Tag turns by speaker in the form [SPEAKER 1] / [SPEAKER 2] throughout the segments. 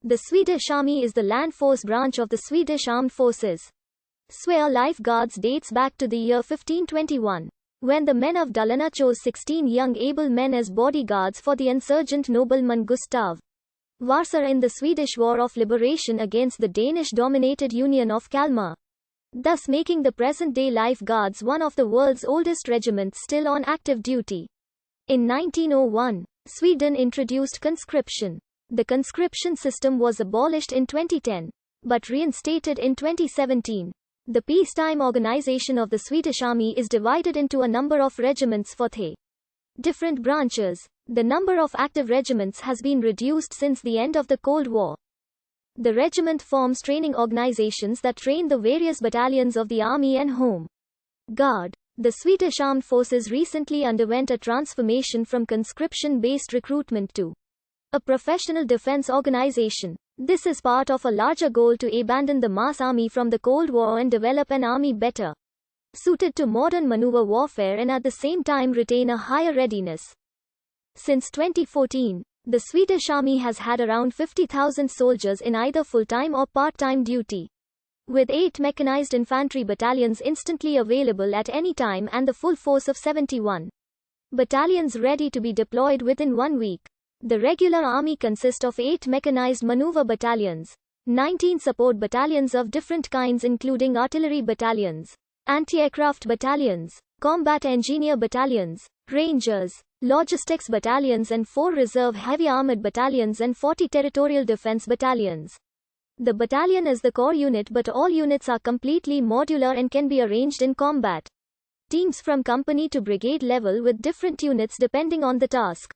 [SPEAKER 1] The Swedish Army is the land force branch of the Swedish Armed Forces. Swea Life Guards dates back to the year 1521, when the men of Dalarna chose 16 young able men as bodyguards for the insurgent nobleman Gustav Vasa in the Swedish War of Liberation against the Danish-dominated Union of Kalmar, thus making the present-day Life Guards one of the world's oldest regiments still on active duty. In 1901, Sweden introduced conscription. The conscription system was abolished in 2010, but reinstated in 2017. The peacetime organization of the Swedish Army is divided into a number of regiments for different branches. The number of active regiments has been reduced since the end of the Cold War. The regiment forms training organizations that train the various battalions of the Army and Home Guard. The Swedish Armed Forces recently underwent a transformation from conscription-based recruitment to a professional defense organization. This is part of a larger goal to abandon the mass army from the Cold War and develop an army better suited to modern maneuver warfare and at the same time retain a higher readiness. Since 2014, the Swedish Army has had around 50,000 soldiers in either full-time or part-time duty, with 8 mechanized infantry battalions instantly available at any time and the full force of 71 battalions ready to be deployed within 1 week. The regular army consists of 8 mechanized maneuver battalions, 19 support battalions of different kinds including artillery battalions, anti-aircraft battalions, combat engineer battalions, rangers, logistics battalions and 4 reserve heavy armored battalions and 40 territorial defense battalions. The battalion is the core unit, but all units are completely modular and can be arranged in combat teams from company to brigade level with different units depending on the task.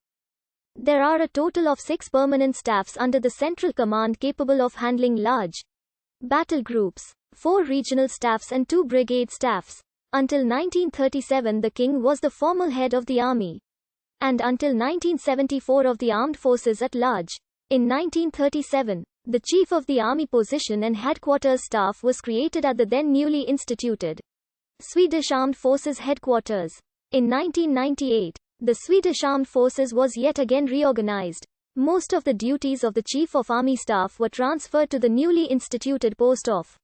[SPEAKER 1] There are a total of 6 permanent staffs under the central command capable of handling large battle groups, 4 regional staffs and 2 brigade staffs. Until 1937 the king was the formal head of the army, and until 1974 of the armed forces at large. In 1937, the chief of the army position and headquarters staff was created at the then newly instituted Swedish Armed Forces headquarters. In 1998, the Swedish Armed Forces was yet again reorganized. Most of the duties of the Chief of Army Staff were transferred to the newly instituted post of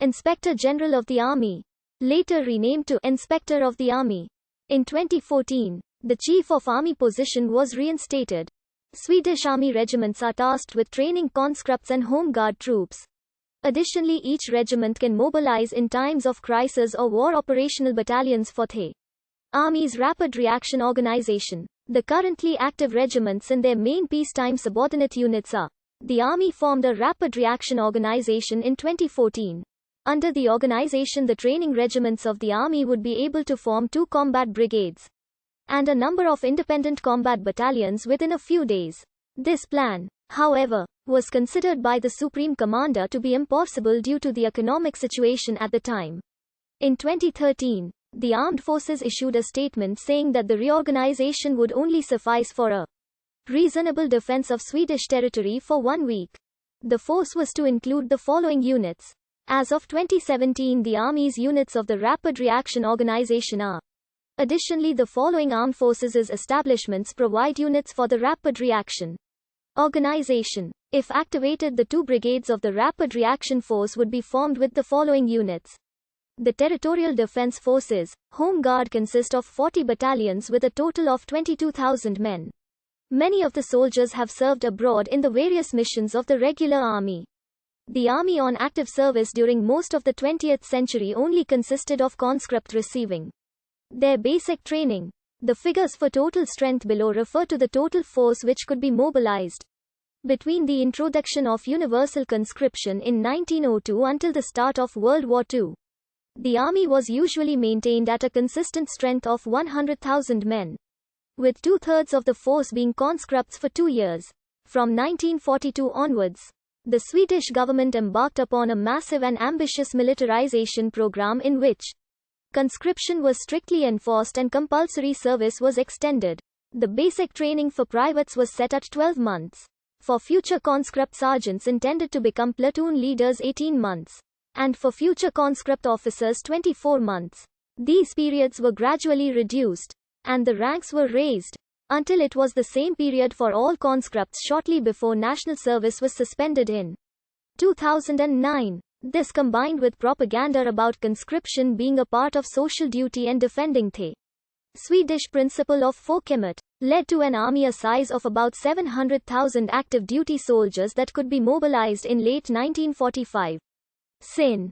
[SPEAKER 1] Inspector General of the Army, later renamed to Inspector of the Army. In 2014, the Chief of Army position was reinstated. Swedish Army regiments are tasked with training conscripts and Home Guard troops. Additionally, each regiment can mobilize in times of crisis or war operational battalions for the Army's Rapid Reaction Organization. The currently active regiments and their main peacetime subordinate units are. The Army formed a Rapid Reaction Organization in 2014. Under the organization, the training regiments of the Army would be able to form 2 combat brigades and a number of independent combat battalions within a few days. This plan, however, was considered by the Supreme Commander to be impossible due to the economic situation at the time. In 2013, the armed forces issued a statement saying that the reorganization would only suffice for a reasonable defense of Swedish territory for 1 week. The force was to include the following units. As of 2017, the Army's units of the Rapid Reaction Organization are. Additionally, the following armed forces establishments provide units for the Rapid Reaction Organization. If activated, the 2 brigades of the Rapid Reaction Force would be formed with the following units. The Territorial Defense Forces, Home Guard, consist of 40 battalions with a total of 22,000 men. Many of the soldiers have served abroad in the various missions of the regular army. The army on active service during most of the 20th century only consisted of conscripts receiving their basic training. The figures for total strength below refer to the total force which could be mobilized between the introduction of universal conscription in 1902 until the start of World War II. The army was usually maintained at a consistent strength of 100,000 men, with 2/3 of the force being conscripts for 2 years. From 1942 onwards, the Swedish government embarked upon a massive and ambitious militarization program in which conscription was strictly enforced and compulsory service was extended. The basic training for privates was set at 12 months. For future conscript sergeants intended to become platoon leaders 18 months. And for future conscript officers 24 months. These periods were gradually reduced, and the ranks were raised. until it was the same period for all conscripts shortly before national service was suspended in 2009. This, combined with propaganda about conscription being a part of social duty and defending the Swedish principle of folkhemmet, led to an army a size of about 700,000 active duty soldiers that could be mobilized in late 1945. Sin.